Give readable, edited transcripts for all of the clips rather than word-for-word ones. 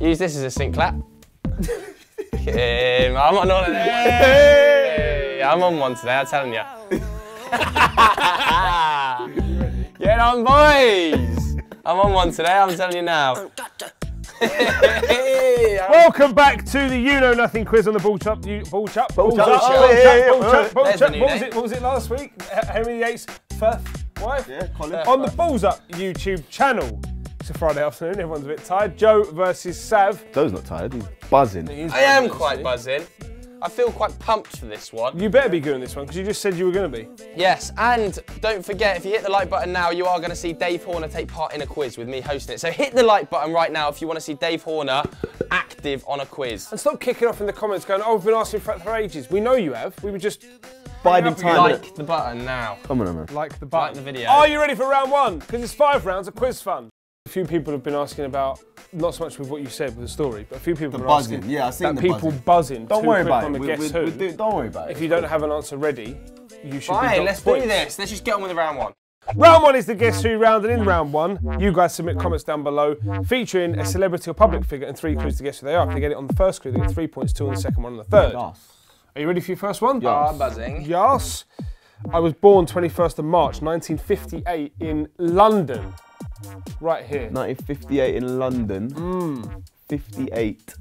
Use this as a sync clap. I'm on holiday. Hey. I'm on one today, I'm telling you. Get on, boys! I'm on one today, I'm telling you now. Welcome back to the You Know Nothing quiz on the Ball Chop. What was it last week? Henry VIII's first wife? Yeah, Colin. On the Balls Up YouTube channel. It's a Friday afternoon, everyone's a bit tired. Joe versus Sav. Joe's not tired, he's buzzing. I am quite buzzing. I feel quite pumped for this one. You better be good on this one, because you just said you were going to be. Yes, and don't forget, if you hit the like button now, you are going to see Dave Horner take part in a quiz with me hosting it. So hit the like button right now if you want to see Dave Horner active on a quiz. And stop kicking off in the comments going, oh, we've been asking for ages. We know you have. We were just... Biding time. Like the button now. Come on, man. Like the button. Like the video. Are you ready for round one? Because it's 5 rounds of quiz fun. A few people have been asking about, not so much with what you said with the story, but a few people have been asking yeah, I've seen that the people buzzing. Don't worry about it. Guess who. Don't worry about it. If you don't have an answer ready, you should be Fine, docked let's points. do this. Let's just get on with the round one. Round one is the Guess Who round, and in round one, you guys submit comments down below featuring a celebrity or public figure and 3 clues to guess who they are. If they get it on the first clue, they get 3 points, 2 on the second one, on the third. Yes. Are you ready for your first one? Ah, buzzing. Yes. I was born 21st of March, 1958 in London. Right here. 1958 in London. 58.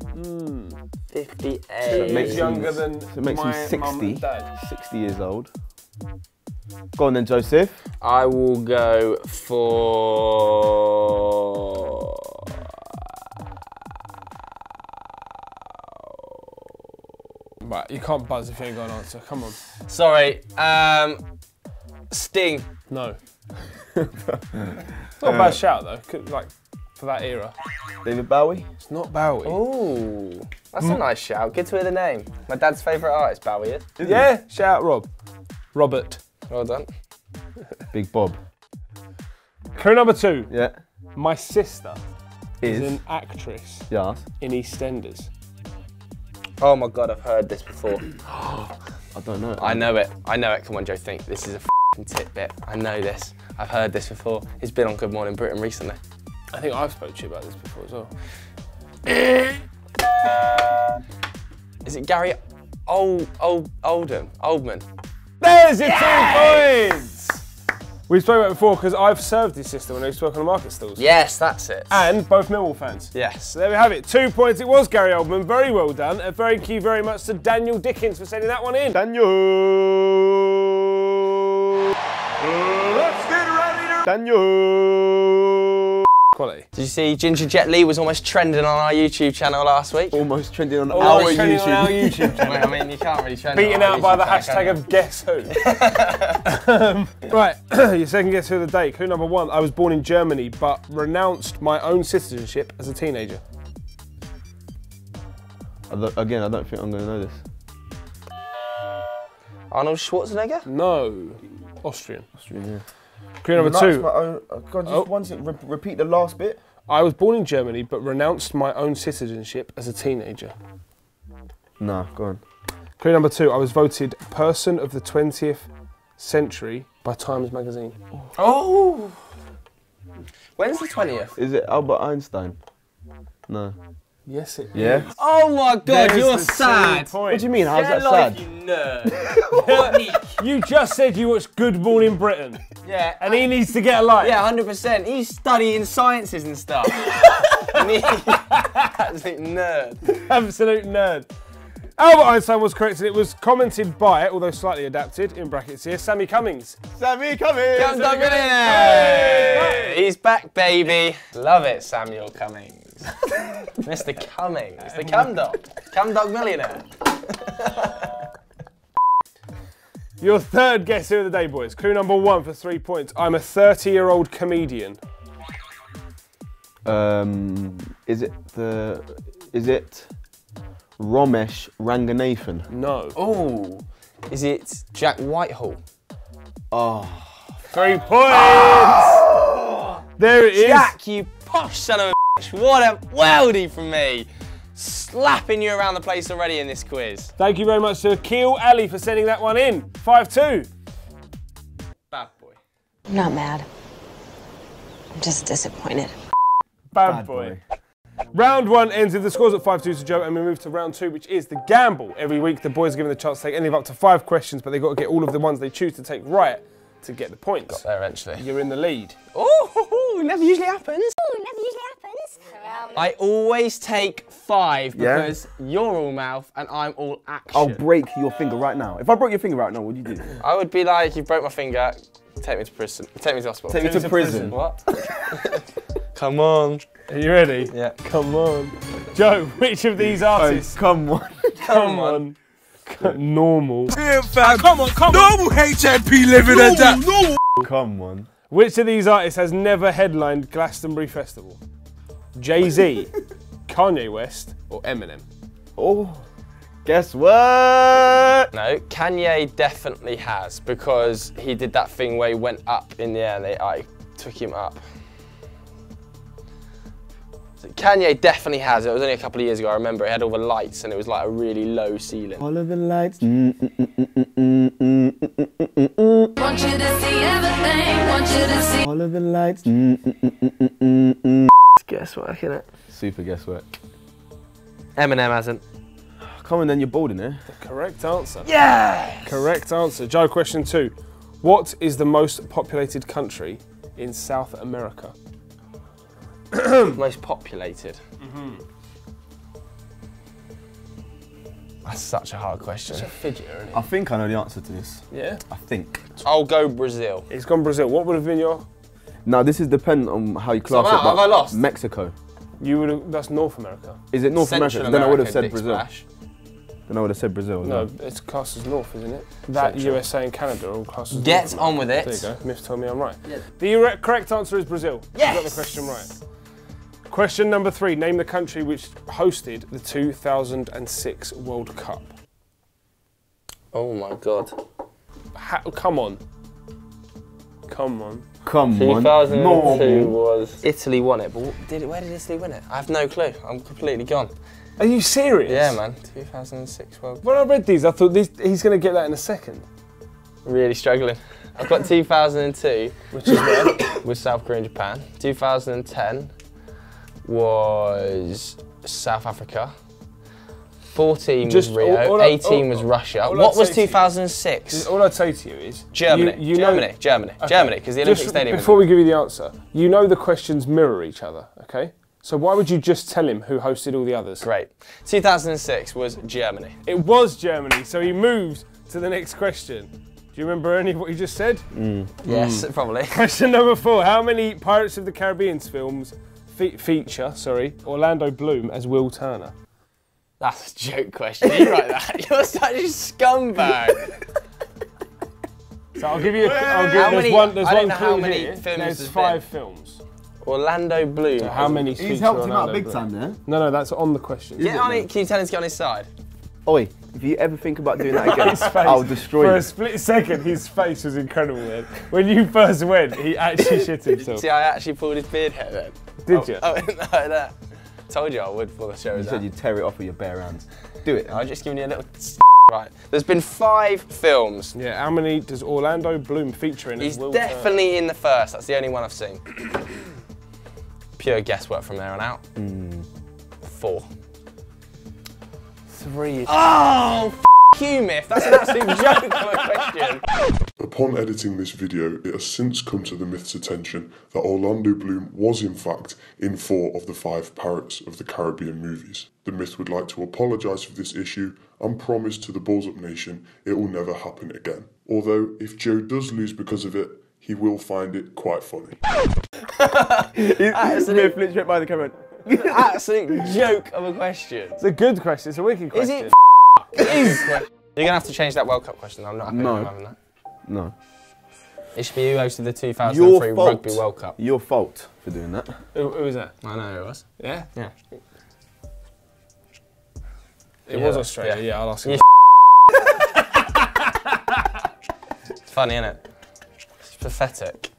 58. It makes younger than So it makes my him mum 60. and dad. 60 years old. Go on then, Joseph. I will go for... Right, you can't buzz if you ain't got an answer. Come on. Sorry, Sting. No. It's not a bad shout though, like for that era. David Bowie. It's not Bowie. Ooh, that's a nice shout. Good to hear the name. My dad's favourite artist, Bowie is. Yeah, shout out Rob. Robert. Well done. Big Bob. Clue number 2. Yeah. My sister is Is. an actress Yes. in EastEnders. Oh my God, I've heard this before. I don't know. I know it. I know it. Come on, Joe, think. This is a f***ing tidbit. I know this. I've heard this before. He's been on Good Morning Britain recently. I think I've spoke to you about this before as well. Is it Gary Oldman? There's your 2 points! We spoke about it before because I've served his sister when I used to work on the market stalls. Yes, that's it. And both Millwall fans. Yes. So there we have it. 2 points. It was Gary Oldman. Very well done. And thank you very much to Daniel Dickens for sending that one in. Daniel. Let's get ready to... Daniel. Quality. Did you see Ginger Jet Li was almost trending on our YouTube channel last week? Almost trending on Almost our trending YouTube. on our YouTube channel. I mean, you can't really trend. Beaten on our out by YouTube the channel, hashtag of Guess Who. Right, your second Guess Who of the day. Clue number 1. I was born in Germany, but renounced my own citizenship as a teenager. Again, I don't think I'm going to know this. Arnold Schwarzenegger? No. Austrian. Austrian, yeah. Clue number 2. God, just one second. Repeat the last bit. I was born in Germany, but renounced my own citizenship as a teenager. Nah, go on. Clue number 2. I was voted Person of the 20th Century by Times Magazine. Oh! When's the 20th? Is it Albert Einstein? No. Yes, it Yeah? is. Oh my God, There's you're the 2 sad. What points. do you mean? How's Get that a life, sad? you nerd. You just said you watched Good Morning Britain. Yeah. And he needs to get a life. Yeah, 100%. He's studying sciences and stuff. And he, absolute nerd. Absolute nerd. Albert Einstein was correct, and it was commented by, although slightly adapted, in brackets here, Sammy Cummings. Sammy Cummings! Come Dog Millionaire! He's back, baby. Love it, Samuel Cummings. Mr. Cummings, the Cum Dog. Cum Dog Millionaire. Your third Guess Who of the day, boys. Clue number 1 for 3 points. I'm a 30-year-old comedian. Is it Ramesh Ranganathan? No. Oh, is it Jack Whitehall? Oh. 3 points! There it is. Jack, you posh son of a bitch. What a worldie from me. Slapping you around the place already in this quiz. Thank you very much to Akil Ali for sending that one in. 5-2. Bad boy. I'm not mad. I'm just disappointed. Bad boy. Round 1 ends with the scores at 5-2 to Joe, and we move to round 2, which is the gamble. Every week, the boys are given the chance to take any of up to 5 questions, but they've got to get all of the ones they choose to take right to get the points. Got there eventually. You're in the lead. Oh, never usually happens. I always take 5 because you're all mouth and I'm all action. I'll break your finger right now. If I broke your finger right now, what would you do? I would be like, you broke my finger, take me to prison. Take me to hospital. Take me to prison. What? Come on. Are you ready? Yeah. Come on. Joe, which of these artists? Oh, come on. Come on. Normal. Yeah, fam. Come on. Normal HMP living and that. Come on. Which of these artists has never headlined Glastonbury Festival? Jay-Z, Kanye West, or Eminem? Oh, guess what? No, Kanye definitely has because he did that thing where he went up in the air and I took him up. So Kanye definitely has. It was only a couple of years ago, I remember. It had all the lights and it was like a really low ceiling. All of the lights. Want you to see everything, want you to see. All of the lights. Guesswork, innit? Super guesswork. Eminem hasn't. Come on then, you're bold in there. Correct answer. Yeah! Correct answer. Joe, question 2. What is the most populated country in South America? Most populated. That's such a hard question. Fidget, isn't it? I think I know the answer to this. Yeah? I think. I'll go Brazil. It's gone Brazil. What would have been your... Now this is dependent on how you class it. Have I lost? Mexico. You would have... That's North America. Is it North Central America? Then I would have said Dick Brazil. Splash. Then I would have said Brazil. No, it's classed as North, isn't it? That Central. USA and Canada are all classed as Get North on with it. There you go. Miff told me I'm right. Yeah. The correct answer is Brazil. Yes! You got the question right. Question number 3. Name the country which hosted the 2006 World Cup. Oh my God. Come on. Come on. Come on. 2002 was... Italy won it, but where did Italy win it? I have no clue. I'm completely gone. Are you serious? Yeah, man. 2006 World Cup. When I read these, I thought he's going to get that in a second. Really struggling. I've got 2002, Which is where? with South Korea and Japan. 2010 was South Africa. 14 was Rio. 18 was Russia. What was 2006? All I'd say to you is... Germany. Germany, because the Olympic Stadium Before we give you the answer, you know the questions mirror each other, okay? So why would you just tell him who hosted all the others? Great. 2006 was Germany. It was Germany, so he moves to the next question. Do you remember any of what you just said? Yes, probably. Question number 4. How many Pirates of the Caribbean films feature Orlando Bloom as Will Turner? That's a joke question. You write that. You're such a scumbag. So I'll give you. There's one clue here. There's 5 films. Orlando Bloom. So how many? He's helped him out Orlando big Bloom? time there. No, that's on the question. Get on it. Can you tell him to get on his side? Oi, if you ever think about doing that again, I'll destroy you. For a split second, his face was incredible then. When you first went, he actually shit himself. See, I actually pulled his beard hair then. Did you? Oh, no, that. Told you I would for the show. You said you'd tear it off with your bare hands. Do it. I was just giving you a little right. There's been 5 films. Yeah, how many does Orlando Bloom feature in? He's definitely in the first. That's the only one I've seen. Pure guesswork from there on out. 4. 3. Oh, you, Miff. That's an absolute joke of a question. Upon editing this video, it has since come to the Myth's attention that Orlando Bloom was in fact in 4 of the 5 Pirates of the Caribbean movies. The Myth would like to apologise for this issue and promise to the Balls Up Nation it will never happen again. Although, if Joe does lose because of it, he will find it quite funny. Myth flips right by the camera. Absolute joke of a question. It's a good question. It's a wicked question. Is it? It is. You're going to have to change that World Cup question. I'm not happy with having that. No. It should be who hosted the 2003 Rugby World Cup. Your fault for doing that. Who was that? I know who it was. Yeah? Yeah. It was Australia, yeah, I'll ask you. It's funny, isn't it? It's pathetic.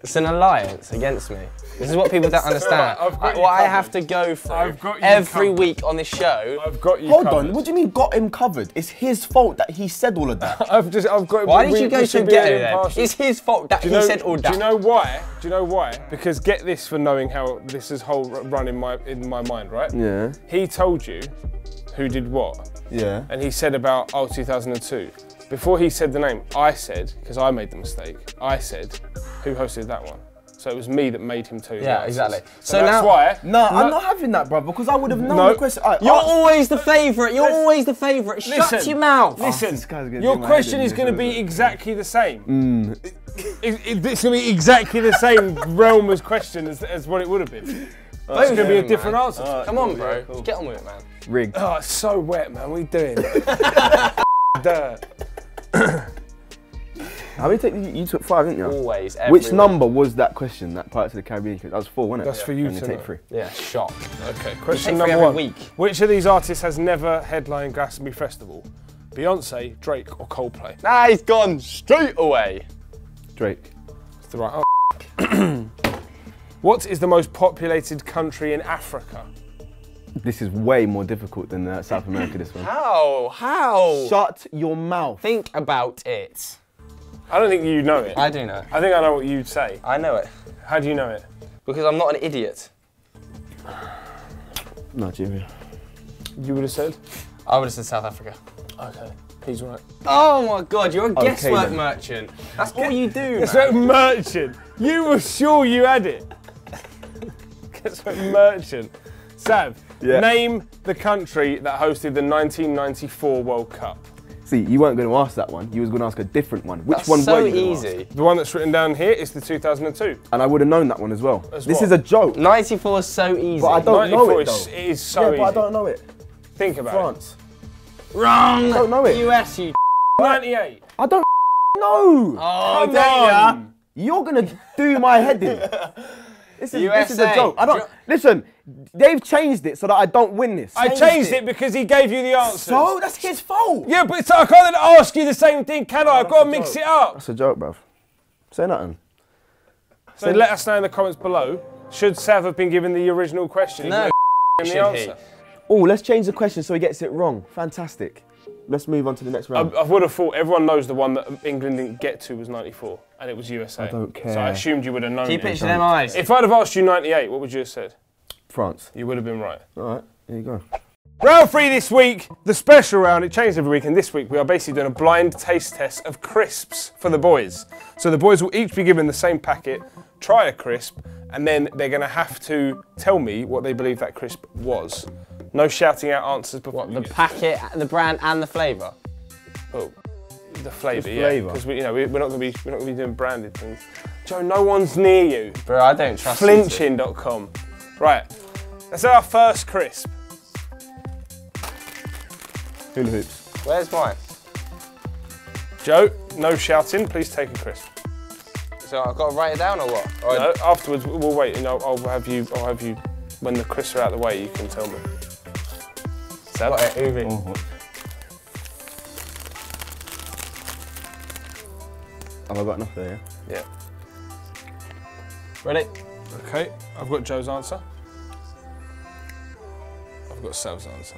It's an alliance against me. This is what people don't understand. I've got you What I covered. have to go through I've got you every covered. week on this show. I've got you Hold covered. on, what do you mean got him covered? It's his fault that he said all of that. I've got. Why did you go so ghetto then? impartial. It's his fault that he said all that. Do you know why? Do you know why? Because get this for knowing how this is whole run in my mind, right? Yeah. He told you who did what, Yeah. and he said about 2002. Before he said the name, I said, because I made the mistake, I said, who hosted that one? So it was me that made him tell you. Yeah, the exactly. answers. So that's now- why. No, I'm not having that, bruv, because I would have known No. the question. You're always the favourite. You're always the favourite. Shut Listen, your mouth. Listen, this guy's gonna your do my question head in is going to this, be isn't it? exactly the same. It's going to be exactly the same realm as question as what it would have been. It's going to be a different answer. Come on, bro. Just get on with it, man. Rigged. Oh, it's so wet, man. What are you doing? Dirt. How many you took 5, didn't you? Always. Which every number was that question, that Pirates of the Caribbean? That was 4, wasn't it? That's for you And to take know. 3. week. Yeah, shock. Okay, question take number three every 1. week. Which of these artists has never headlined Glastonbury Festival? Beyonce, Drake, or Coldplay? Nah, he's gone straight away. Drake. It's the right answer. What is the most populated country in Africa? This is way more difficult than South America, this one. How? How? Shut your mouth. Think about it. I don't think you know it. I do know. I think I know what you'd say. I know it. How do you know it? Because I'm not an idiot. Nigeria. You would have said? I would have said South Africa. Okay, he's right. Oh my God, you're a guesswork then. merchant. That's all you do, Guess man. what, merchant? You were sure you had it. Guess what, merchant? Sav, Yeah. name the country that hosted the 1994 World Cup. See, you weren't going to ask that one. You was going to ask a different one. Which That's one so were you gonna easy. ask? The one that's written down here is the 2002. And I would have known that one as well. As This what? is a joke. 94 is so easy. But I don't know 94 it, is, though. it is so Yeah, easy. but I don't know it. Think about France. Wrong. I don't know it. US, you. it. 98. I don't know. Oh, Come damn. on. You're going to do my head in. This is USA. a joke. I don't. Listen, they've changed it so that I don't win this. I changed it because he gave you the answers. So that's his fault. Yeah, but I can't then ask you the same thing, can I? I've got to mix it up. That's a joke, bruv. Say nothing. So let us know in the comments below. Should Sav have been given the original question? No, even though he should gave him he? the answer? Oh, let's change the question so he gets it wrong. Fantastic. Let's move on to the next round. I would have thought everyone knows the one that England didn't get to was 94, and it was USA. I don't care. So I assumed you would have known Keep it. it to them eyes. If I'd have asked you 98, what would you have said? France. You would have been right. All right, here you go. Round 3 this week, the special round. It changed every week, and this week we are basically doing a blind taste test of crisps for the boys. So the boys will each be given the same packet, try a crisp, and then they're going to have to tell me what they believe that crisp was. No shouting out answers before. The packet, the brand, and the flavour. Oh, the flavour, Just yeah. flavour. Because we're not going to be doing branded things. Joe, no one's near you. Bro, I don't trust you. Flinching.com. Right, let's have our first crisp. Hula hoops. Where's mine? Joe, no shouting. Please take a crisp. So I've got to write it down or what? Or No, afterwards we'll wait, and I'll have you. When the crisps are out of the way, you can tell me. Sav? Got it, Uvi. Have I got enough there, yeah? Yeah. Ready? Okay, I've got Joe's answer. I've got Sav's answer.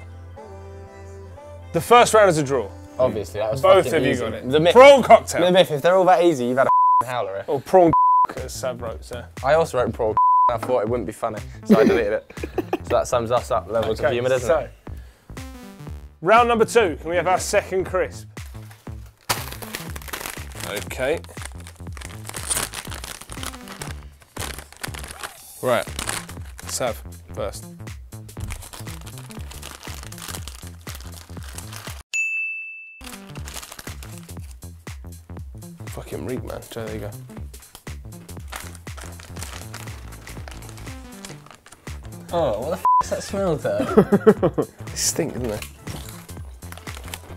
The first round is a draw. Obviously, that was Both fucking of you easy. got it. The myth. Prawn cocktail. The myth. If they're all that easy, you've had a howler. Or prawn as Sav wrote there. I also wrote prawn. I thought it wouldn't be funny, so I deleted it. So that sums us up levels of humour, doesn't it? Round number 2. Can we have our second crisp? Okay. Right. Sav, first. Fucking reek, man. Joe, there you go. Oh, what the f***'s that smell though? It stinks, doesn't it?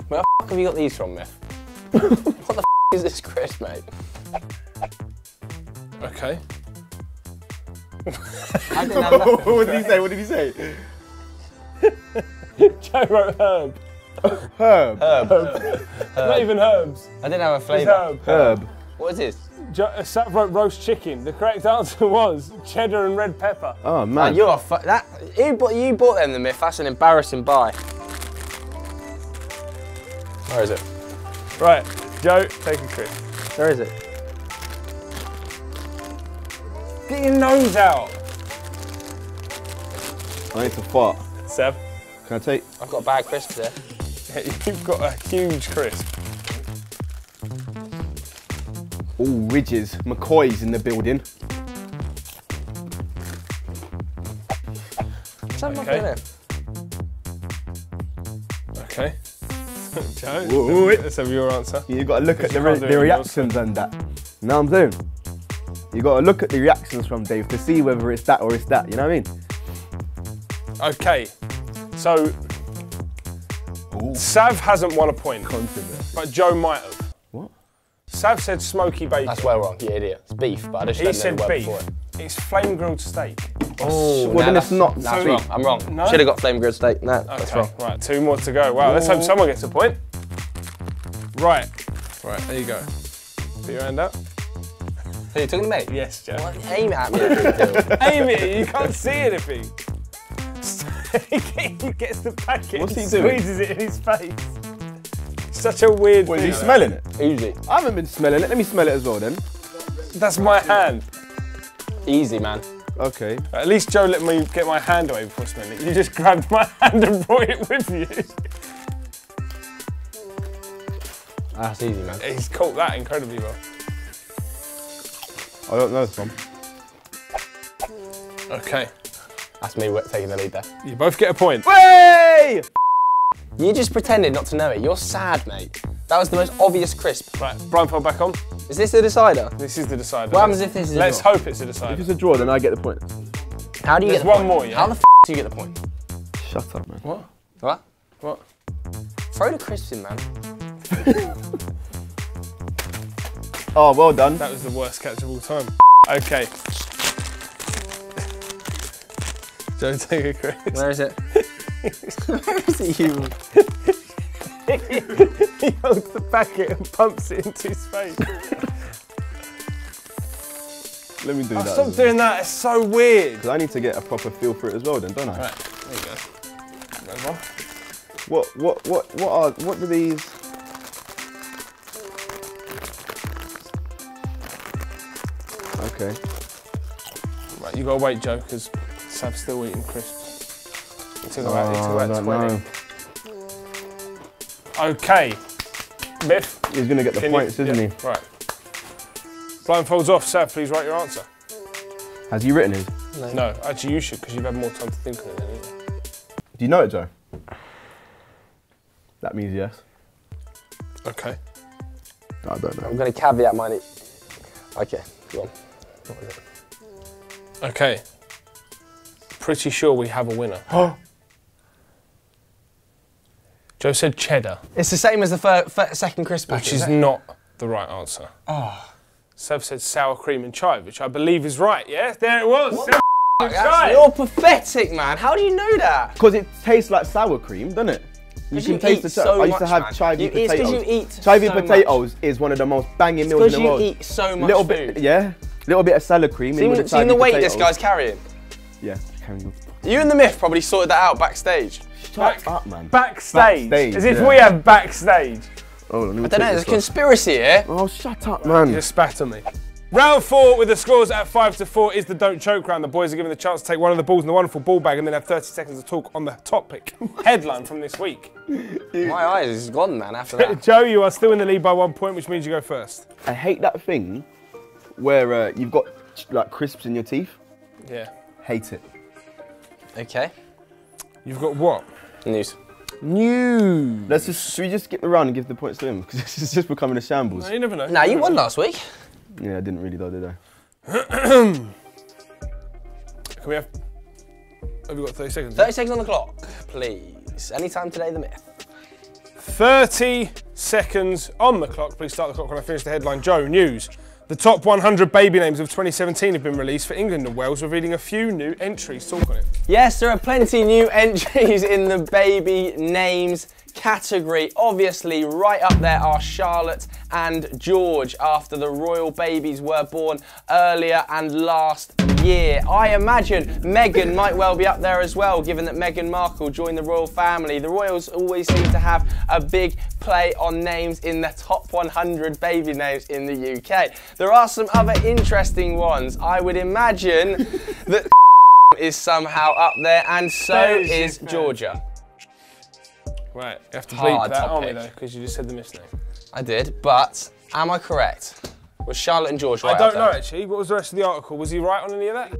Where the f*** have you got these from, Myth? What the f*** is this crisp, mate? Okay. I didn't have that. What did he say? What did he say? Joe wrote herb. Herb. Not even herbs. I didn't have a It's flavour. herb. Herb. What is this? Sav wrote roast chicken. The correct answer was cheddar and red pepper. Oh man. You're you bought them the myth. That's an embarrassing buy. Where is it? Right, Joe, take a crisp. Where is it? Get your nose out. I need to fart. Sav, Can I take? I've got a bag of crisps here. you've got a huge crisp. All ridges. McCoy's in the building. Okay. Okay. Joe, Whoa, let's have your answer. You got to look at You can't do the it reactions and that. You know what I'm saying? You got to look at the reactions from Dave to see whether it's that or it's that. You know what I mean? Okay, so Sav hasn't won a point, but Joe might have. What? Sav said smoky bacon. That's well wrong, you idiot. It's beef, but I just He don't know said the word beef. before it. It's flame grilled steak. Oh, Well, then it's not. That's So- wrong. I'm wrong. No? Should have got flame grilled steak. No, that's Okay, wrong. right, 2 more to go. Wow, let's hope someone gets a point. Right, there you go. Put your hand up. Who, you talking to me? Yes, Joe. What? Aim it at me. Aim it, you can't see anything. He gets the packet What's and he doing? squeezes it in his face. Such a weird Wait, thing. is he smelling it? Easy. I haven't been smelling it. Let me smell it as well then. That's my hand. Easy, man. Okay. At least Joe let me get my hand away before smelling it. You just grabbed my hand and brought it with you. That's easy, man. He's caught that incredibly well. I don't know, Tom. Okay, That's me taking the lead there. you both get a point. Hey! You just pretended not to know it. You're sad, mate. That was the most obvious crisp. Right, blindfold back on. Is this the decider? This is the decider. What happens if this is a Let's draw? hope it's a If decider. it's a draw, then I get the point. How do you There's get the one point? more, yeah? How the f do you get the point? Shut up, man. What? What? What? Throw the crisps in, man. Oh, well done. That was the worst catch of all time. Okay. Joe, take a crisp. Where is it? Where is it, you? He holds the packet and pumps it into his face. Let me do that. Stop doing that, it's so weird. Because I need to get a proper feel for it as well then, don't I? Right, there you go. Move on. What do these... Okay. Right, you gotta wait, Joe, because Sav's still eating crisps. Until about 20. Okay. Biff. He's going to get the points, isn't he? Right. Blindfolds off. Sav, please write your answer. Has he written his? No, actually you should, because you've had more time to think of it than you. Do you know it, Joe? That means yes. Okay. I don't know. I'm going to caveat mine. Okay, go on. What is it? Okay. Pretty sure we have a winner. Joe said cheddar, It's the same as the second crisp packet, which is not the right answer. Sav said sour cream and chive, which I believe is right. Yes, there it was. Sour cream and chive. You're pathetic, man. How do you know that? Because it tastes like sour cream, doesn't it? You can taste the so I used to much, have man. chivy It's 'cause potatoes. you eat Chivy so potatoes is one of the most banging meals in Because the you world. eat so much Little food. bit, yeah. Little bit of salad cream in with the Seen chivy the weight potatoes. this guy's carrying? Yeah. Carry on. You and the Myth probably sorted that out backstage. Shut up, man. Backstage. Backstage, As if yeah. we have backstage. Hold on, let me I don't know, take there's a this off. conspiracy here. Oh, shut up, man. You just spat on me. Round 4 with the scores at 5-4 is the don't choke round. The boys are given the chance to take one of the balls in the wonderful ball bag and then have 30 seconds to talk on the topic. Headline from this week. My eyes is gone, man, after that. Joe, you are still in the lead by 1 point, which means you go first. I hate that thing where you've got like crisps in your teeth. Yeah. Hate it. Okay. You've got what? News. News. Should we just skip around and give the points to him? Because this is just becoming a shambles. No, you never know. Nah, you won last week. Yeah, I didn't really though, did I? Can we have we got 30 seconds? 30 seconds on the clock, please. Anytime today, the Myth. 30 seconds on the clock. Please start the clock when I finish the headline. Joe, news. The top 100 baby names of 2017 have been released for England and Wales, revealing a few new entries. Talk on it. Yes, there are plenty new entries in the baby names category. Obviously, right up there are Charlotte and George, after the royal babies were born earlier and last year. I imagine Meghan might well be up there as well, given that Meghan Markle joined the royal family. The royals always seem to have a big play on names in the top 100 baby names in the UK. There are some other interesting ones. I would imagine that is somehow up there, and so is Georgia. Right, you have to bleep Hard that, aren't we, topic. though, because you just said the misname. I did, but am I correct? Was Charlotte and George right I don't up there? know, actually. What was the rest of the article? Was he right on any of that?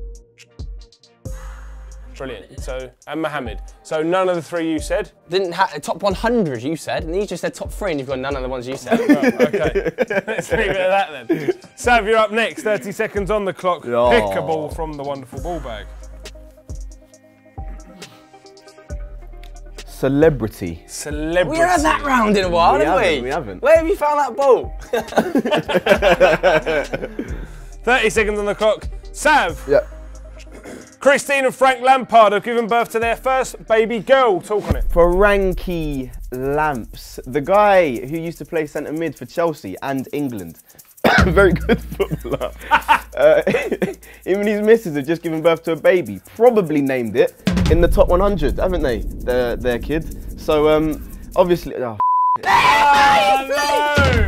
Brilliant. So, and Mohammed. So none of the three you said? Didn't have top 100 you said, and you just said top 3 and you've got none of the ones you said. Well, okay, let's leave it at that then. Sav, you're up next. 30 seconds on the clock. Oh. Pick a ball from the wonderful ball bag. Celebrity. Celebrity. We haven't had that round in a while, We have we? haven't, we haven't. Where have you found that ball? 30 seconds on the clock. Sav. Yeah. Christine and Frank Lampard have given birth to their first baby girl. Talk on it. Frankie Lamps, the guy who used to play centre mid for Chelsea and England. Very good footballer. Him and his missus have just given birth to a baby. Probably named it in the top 100, haven't they? Their kid. So obviously. Oh,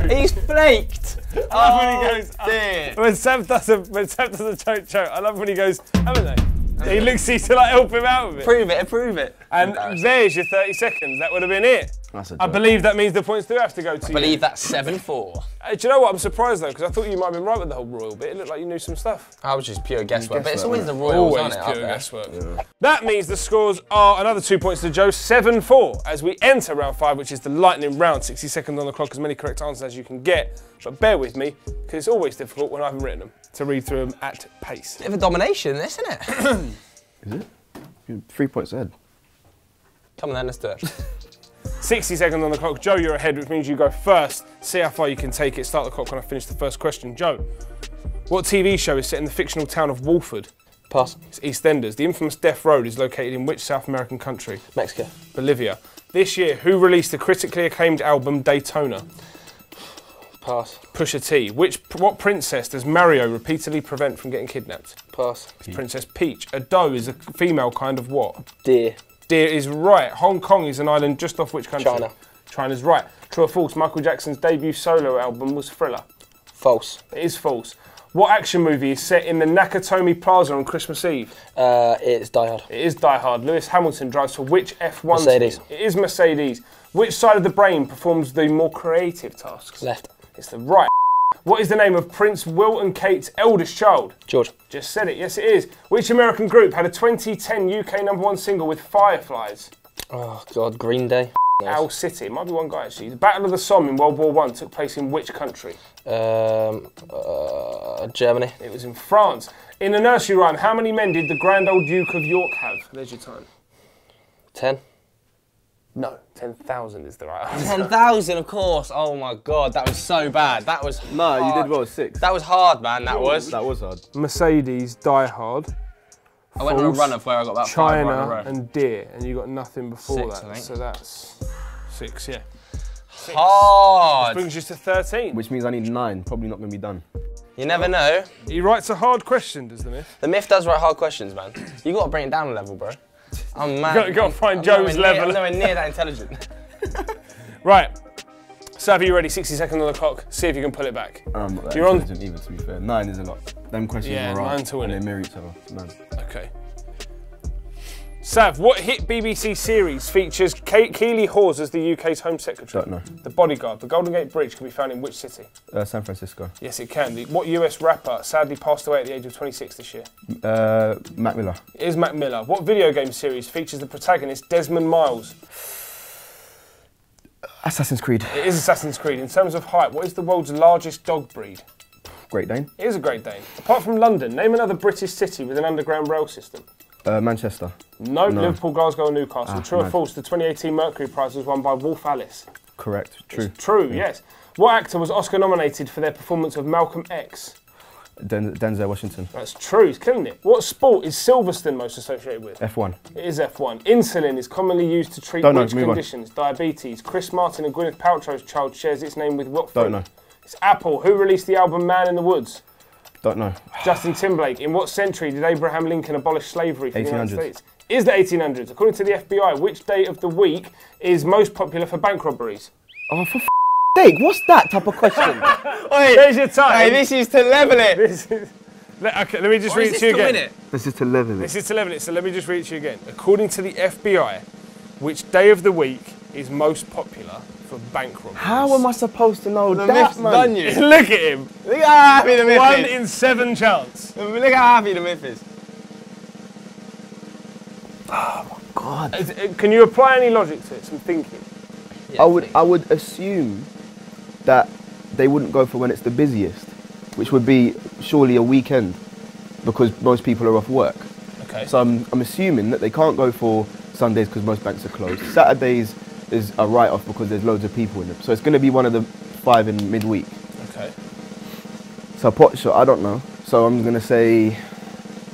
He's flaked. When he goes, dear. when Sav does a choke, I love when he goes, haven't they? He looks to like help him out with it. Prove it, prove it. And there's your 30 seconds. That would have been it. that's a I joke. believe that means the points do have to go to I you. believe that's 7-4. Do you know what? I'm surprised though, because I thought you might have been right with the whole royal bit. It looked like you knew some stuff. I was just pure guesswork, but it's Guesswork, always the royals, Always aren't it? pure up there? guesswork. Yeah. That means the scores are another 2 points to Joe, 7-4, as we enter round 5, which is the lightning round. 60 seconds on the clock, as many correct answers as you can get. But bear with me, because it's always difficult when I haven't written them, to read through them at pace. Bit of a domination, this, isn't it? Is it? You're 3 points ahead. Come on then, let's do it. 60 seconds on the clock. Joe, you're ahead, which means you go first. See how far you can take it. Start the clock when I finish the first question. Joe, what TV show is set in the fictional town of Walford? Pass. It's EastEnders. The infamous Death Road is located in which South American country? Mexico. Bolivia. This year, who released the critically acclaimed album Daytona? Pass. Pusha T. What princess does Mario repeatedly prevent from getting kidnapped? Pass. It's Princess Peach. A doe is a female kind of what? Dear. Deer is right. Hong Kong is an island just off which country? China. China's right. True or false? Michael Jackson's debut solo album was Thriller. False. It is false. What action movie is set in the Nakatomi Plaza on Christmas Eve? It's Die Hard. It is Die Hard. Lewis Hamilton drives for which F1 Mercedes. team? It is Mercedes. Which side of the brain performs the more creative tasks? Left. It's the right. What is the name of Prince Will and Kate's eldest child? George. Just said it. Yes, it is. Which American group had a 2010 UK #1 single with Fireflies? Oh, God, Green Day. Owl City. It might be one guy, actually. The Battle of the Somme in World War I took place in which country? Germany. It was in France. In the nursery rhyme, how many men did the Grand Old Duke of York have? There's your time. 10. No, 10,000 is the right answer. 10,000, of course. Oh my God, that was so bad. That was hard. No, you did well, 6. That was hard, man, that was. That was hard. Mercedes, Die Hard. I went on a False, run of where I got about 5 right in a China row. and Deer, and you got nothing before 6, I that. think. So that's 6, yeah. Hard. Brings you to 13. Which means I need 9. Probably not going to be done. You never know. He writes a hard question, does the myth? The myth does write hard questions, man. You got to bring it down a level, bro. I'm mad. You got to find I'm Joe's nowhere level. I'm nowhere near that intelligent. Right. Sav, are you ready? 60 seconds on the clock. See if you can pull it back. I'm not that You're on- intelligent either, to be fair. 9 is a lot. Them questions Yeah, are right. 9 to win and it. they mirror each other. 9. Okay. Sav, what hit BBC series features Keely Hawes as the UK's Home Secretary? Don't know. The Bodyguard. The Golden Gate Bridge can be found in which city? San Francisco. Yes, it can. What US rapper sadly passed away at the age of 26 this year? Mac Miller. It is Mac Miller. What video game series features the protagonist Desmond Miles? Assassin's Creed. It is Assassin's Creed. In terms of height, what is the world's largest dog breed? Great Dane. It is a Great Dane. Apart from London, name another British city with an underground rail system. Manchester. No, No. Liverpool, Glasgow, or Newcastle. True or mad. false? The 2018 Mercury Prize was won by Wolf Alice. Correct. True. True, yes. What actor was Oscar nominated for their performance of Malcolm X? Denzel Washington. That's true, he's killing it. What sport is Silverstone most associated with? F1. It is F1. Insulin is commonly used to treat which conditions? Diabetes. Chris Martin and Gwyneth Paltrow's child shares its name with what fruit? Don't know. It's Apple. Who released the album Man in the Woods? Don't know. Justin Timberlake. In what century did Abraham Lincoln abolish slavery for the United 1800s. States? Is the 1800s. According to the FBI, which day of the week is most popular for bank robberies? Oh, for sake, what's that type of question? Wait, There's your time. hey, this is to level it. Okay, let me just read it to you again. This is to level it. This is to level it, so let me just read it to you again. According to the FBI, which day of the week is most popular for bank robberies? How am I supposed to know The that, myth's man? done you. Look at him. Look how happy the myth 1 is. in 7 chance. Look how happy the myth is. God. Can you apply any logic to it? Some thinking. I would assume that they wouldn't go for when it's the busiest, which would be surely a weekend, because most people are off work. Okay. So I'm assuming that they can't go for Sundays because most banks are closed. Saturdays is a write-off because there's loads of people in them. So it's going to be one of the 5 in midweek. Okay. So pot shot, I don't know. So I'm going to say,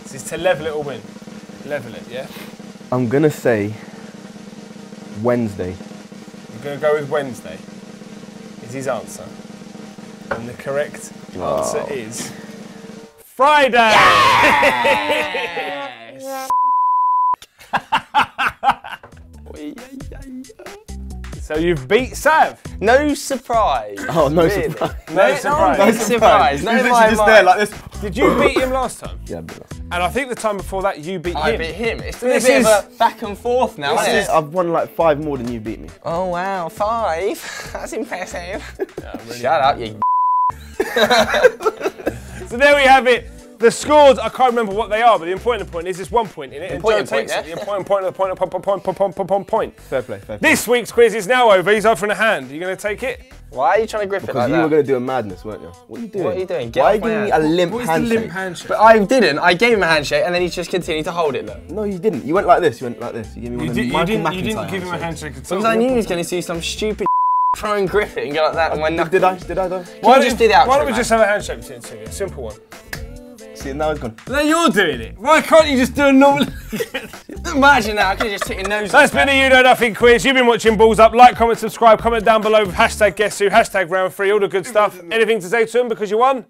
This is to level it or win. Level it, yeah? I'm going to say Wednesday. You're going to go with Wednesday. Is his answer. And the correct answer is Friday! So you've beat Sav. No surprise. Oh, no Really? surprise. No surprise. No surprise. No, He's in literally my just mind. there like this. Did you beat him last time? Yeah, but And I think the time before that you beat I him. beat him. It's been a This bit is- of a back and forth now, isn't it? I've won like 5 more than you beat me. Oh wow, 5. That's impressive. really Shut up, you. So there we have it. The scores, I can't remember what they are, but the important point is there's 1 point in it. And Joe Important point, takes it. yeah? The important point. Fair play, fair play. This week's quiz is now over. He's offering a hand. Are you going to take it? Why are you trying to grip it Because like you that? were going to do a madness, weren't you? What are you doing? What are you doing? Get Why are off you my giving me hand. a limp handshake? handshake? But I didn't. I gave him a handshake and then he just continued to hold it, look. No, you didn't. You went like this. You went like this. You gave me one of the Michael McIntyre you didn't give him a handshakes. handshake at all. Because I knew he was going to do some stupid try and grip it and go like that on my knuckles. Did I? Did I though? Why don't you just do the outro, Why don't we man? just have a handshake between the two of you? A simple one. See, now it's gone. No, you're doing it. Why can't you just do a normal... Imagine that, I could have just hit your nose. That's been a You Know Nothing quiz. You've been watching Balls Up. Like, comment, subscribe. Comment down below with hashtag guess who, hashtag round 3, all the good stuff. Anything to say to them because you won?